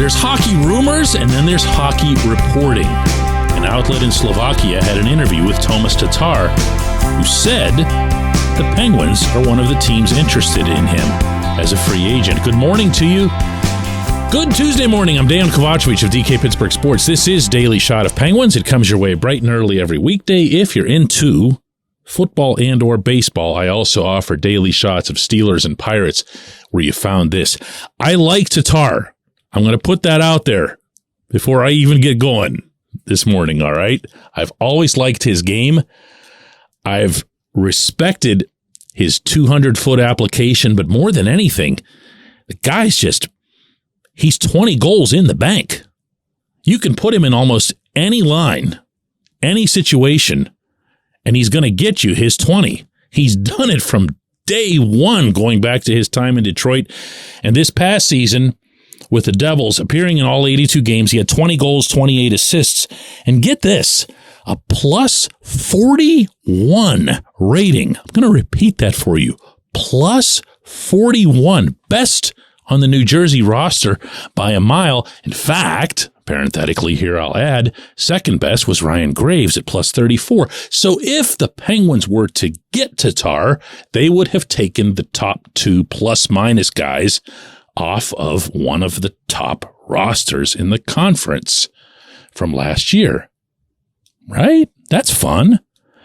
There's hockey rumors, and then there's hockey reporting. An outlet in Slovakia had an interview with Tomas Tatar, who said the Penguins are one of the teams interested in him as a free agent. Good morning to you. Good Tuesday morning. I'm Dejan Kovacevic of DK Pittsburgh Sports. This is Daily Shot of Penguins. It comes your way bright and early every weekday. If you're into football and or baseball, I also offer daily shots of Steelers and Pirates where you found this. I like Tatar. I'm going to put that out there before I even get going this morning, all right? I've always liked his game. I've respected his 200-foot application, but more than anything, the guy's he's 20 goals in the bank. You can put him in almost any line, any situation, and he's going to get you his 20. He's done it from day one, going back to his time in Detroit. And this past season, with the Devils, appearing in all 82 games, he had 20 goals, 28 assists. And get this, a plus 41 rating. I'm going to repeat that for you. Plus 41. Best on the New Jersey roster by a mile. In fact, parenthetically here I'll add, second best was Ryan Graves at plus 34. So if the Penguins were to get Tatar, they would have taken the top two plus-minus guys off of one of the top rosters in the conference from last year. Right? That's fun.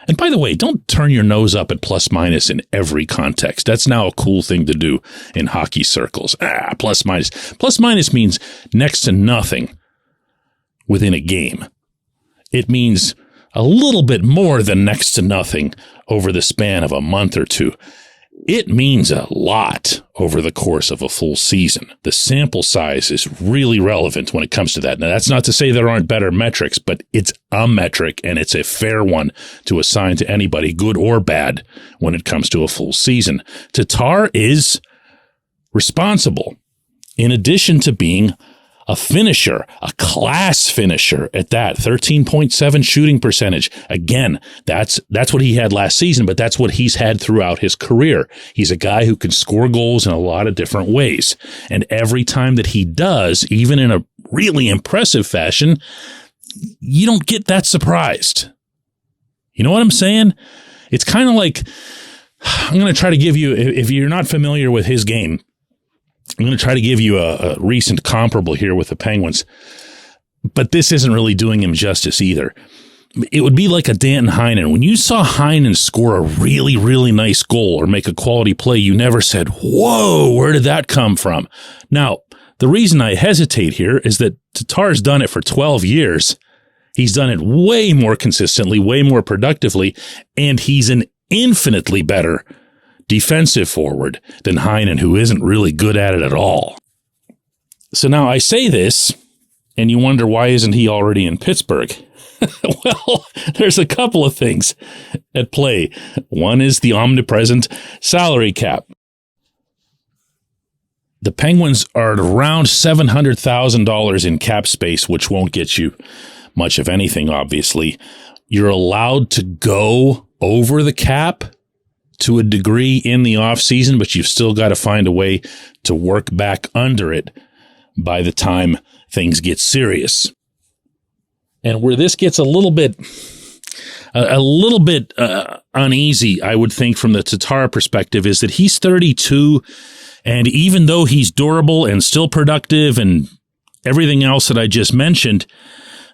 And by the way, don't turn your nose up at plus-minus in every context. That's now a cool thing to do in hockey circles. Plus-minus. Plus-minus means next to nothing within a game. It means a little bit more than next to nothing over the span of a month or two. It means a lot over the course of a full season. The sample size is really relevant when it comes to that. Now, that's not to say there aren't better metrics, but it's a metric, and it's a fair one to assign to anybody, good or bad, when it comes to a full season. Tatar is responsible, in addition to being a finisher, a class finisher at that, 13.7 shooting percentage. Again, that's what he had last season, but that's what he's had throughout his career. He's a guy who can score goals in a lot of different ways. And every time that he does, even in a really impressive fashion, you don't get that surprised. You know what I'm saying? It's kind of like, I'm going to try to give you, if you're not familiar with his game, I'm going to try to give you a recent comparable here with the Penguins, but this isn't really doing him justice either. It would be like a Danton Heinen. When you saw Heinen score a really, really nice goal or make a quality play, you never said, whoa, where did that come from? Now, the reason I hesitate here is that Tatar's done it for 12 years. He's done it way more consistently, way more productively, and he's an infinitely better defensive forward than Heinen, who isn't really good at it at all. So now I say this, and you wonder, why isn't he already in Pittsburgh? Well, there's a couple of things at play. One is the omnipresent salary cap. The Penguins are at around $700,000 in cap space, which won't get you much of anything, obviously. You're allowed to go over the cap to a degree in the offseason, but you've still got to find a way to work back under it by the time things get serious. And where this gets a little bit uneasy, I would think, from the Tatar perspective, is that he's 32, and even though he's durable and still productive and everything else that I just mentioned,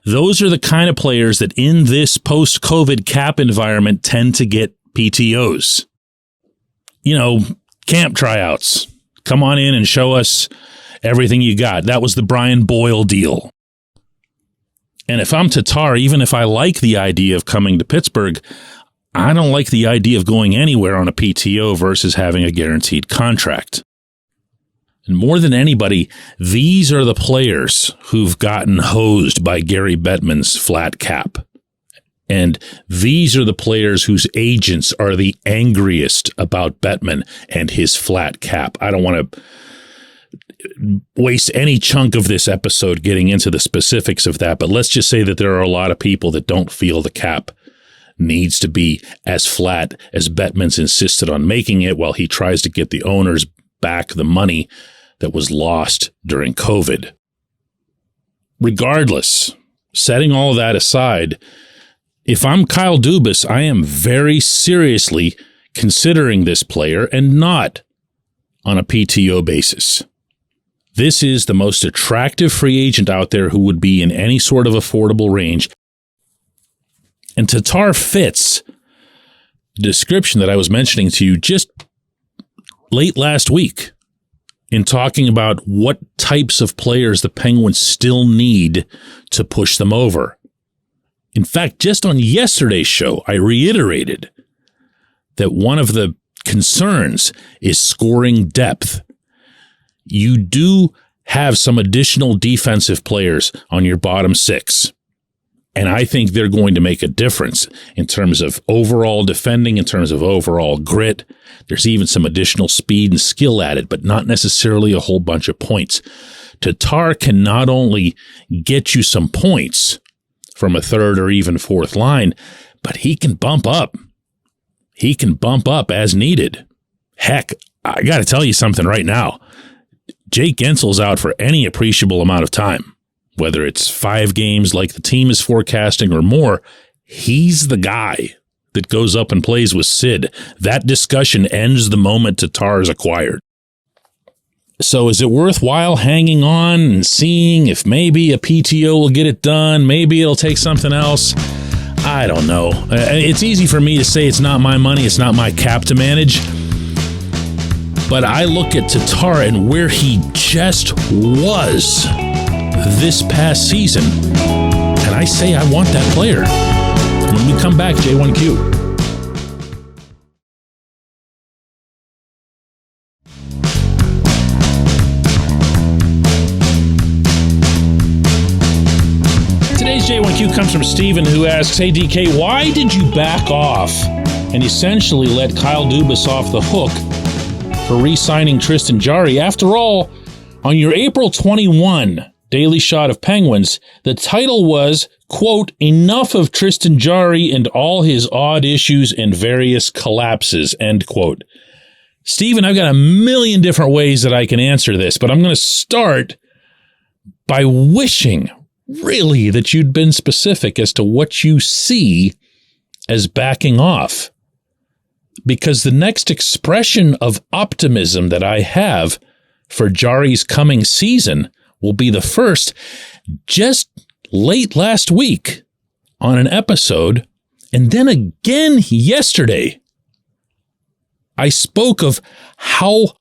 those are the kind of players that in this post-COVID cap environment tend to get PTOs. You know, camp tryouts. Come on in and show us everything you got. That was the Brian Boyle deal. And if I'm Tatar, even if I like the idea of coming to Pittsburgh, I don't like the idea of going anywhere on a PTO versus having a guaranteed contract. And more than anybody, these are the players who've gotten hosed by Gary Bettman's flat cap. And these are the players whose agents are the angriest about Bettman and his flat cap. I don't want to waste any chunk of this episode getting into the specifics of that, but let's just say that there are a lot of people that don't feel the cap needs to be as flat as Bettman's insisted on making it while he tries to get the owners back the money that was lost during COVID. regardless, setting all of that aside, if I'm Kyle Dubas, I am very seriously considering this player and not on a PTO basis. This is the most attractive free agent out there who would be in any sort of affordable range. And Tatar fits the description that I was mentioning to you just late last week in talking about what types of players the Penguins still need to push them over. In fact, just on yesterday's show, I reiterated that one of the concerns is scoring depth. You do have some additional defensive players on your bottom six, and I think they're going to make a difference in terms of overall defending, in terms of overall grit. There's even some additional speed and skill added, but not necessarily a whole bunch of points. Tatar can not only get you some points from a third or even fourth line, but he can bump up. He can bump up as needed. Heck, I got to tell you something right now. Jake Gensel's out for any appreciable amount of time, whether it's 5 games like the team is forecasting or more. He's the guy that goes up and plays with Sid. That discussion ends the moment Tatar is acquired. So is it worthwhile hanging on and seeing if maybe a PTO will get it done? Maybe it'll take something else. I don't know. It's easy for me to say it's not my money, it's not my cap to manage. But I look at Tatar and where he just was this past season, and I say I want that player. When we come back, J1Q. Today's J1Q comes from Steven, who asks, hey DK, why did you back off and essentially let Kyle Dubas off the hook for re-signing Tristan Jarry? After all, on your April 21 Daily Shot of Penguins, the title was, quote, enough of Tristan Jarry and all his odd issues and various collapses, end quote. Steven, I've got a million different ways that I can answer this, but I'm going to start by wishing, really, that you'd been specific as to what you see as backing off. Because the next expression of optimism that I have for Jarry's coming season will be the first just late last week on an episode, and then again yesterday. I spoke of how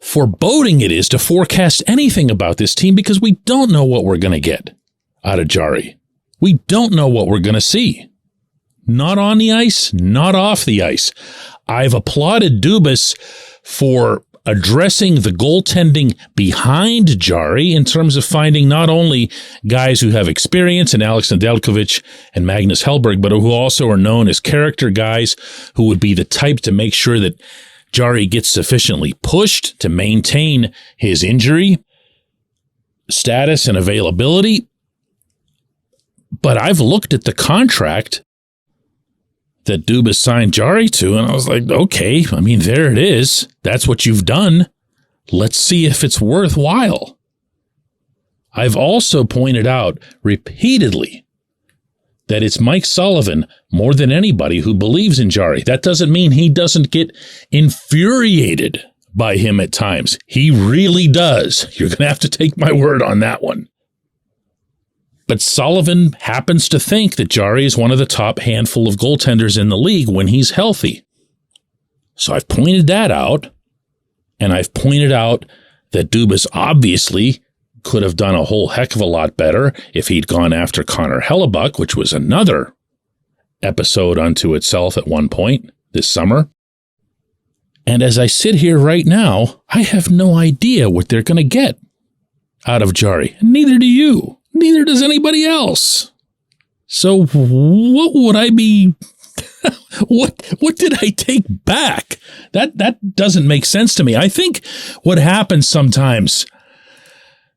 foreboding it is to forecast anything about this team because we don't know what we're going to get out of Jarry. We don't know what we're going to see. Not on the ice, not off the ice. I've applauded Dubas for addressing the goaltending behind Jarry in terms of finding not only guys who have experience in Alex Nedeljkovic and Magnus Hellberg, but who also are known as character guys who would be the type to make sure that Jarry gets sufficiently pushed to maintain his injury status and availability. But I've looked at the contract that Dubas signed Jarry to, and I was like, okay, I mean, there it is. That's what you've done. Let's see if it's worthwhile. I've also pointed out repeatedly that it's Mike Sullivan more than anybody who believes in Jarry. That doesn't mean he doesn't get infuriated by him at times. He really does. You're going to have to take my word on that one. But Sullivan happens to think that Jarry is one of the top handful of goaltenders in the league when he's healthy. So I've pointed that out, and I've pointed out that Dubas obviously could have done a whole heck of a lot better if he'd gone after Connor Hellebuck, which was another episode unto itself at one point this summer. And as I sit here right now, I have no idea what they're going to get out of Jarry, and neither do you. Neither does anybody else. So what would I be... what did I take back? That doesn't make sense to me. I think what happens sometimes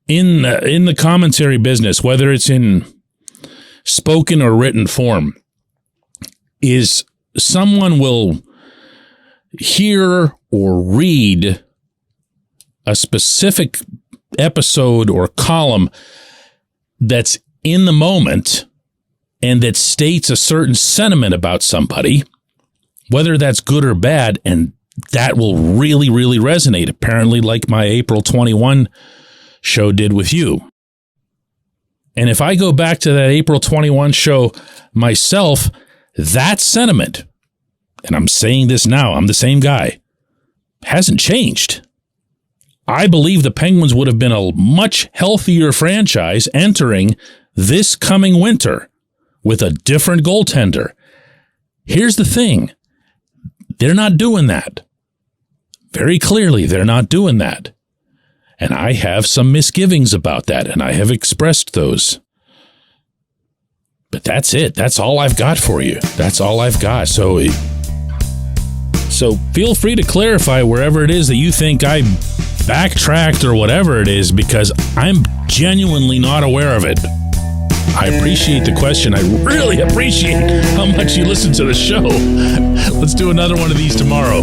in the commentary business, whether it's in spoken or written form, is someone will hear or read a specific episode or column that's in the moment and that states a certain sentiment about somebody, whether that's good or bad, and that will really, really resonate, apparently, like my April 21 show did with you. And if I go back to that April 21 show myself, that sentiment, and I'm saying this now, I'm the same guy, hasn't changed. I believe the Penguins would have been a much healthier franchise entering this coming winter with a different goaltender. Here's the thing. They're not doing that. Very clearly, they're not doing that. And I have some misgivings about that, and I have expressed those. But that's it. That's all I've got for you. That's all I've got. So feel free to clarify wherever it is that you think I backtracked or whatever it is, because I'm genuinely not aware of it. I appreciate the question. I really appreciate how much you listen to the show. Let's do another one of these tomorrow.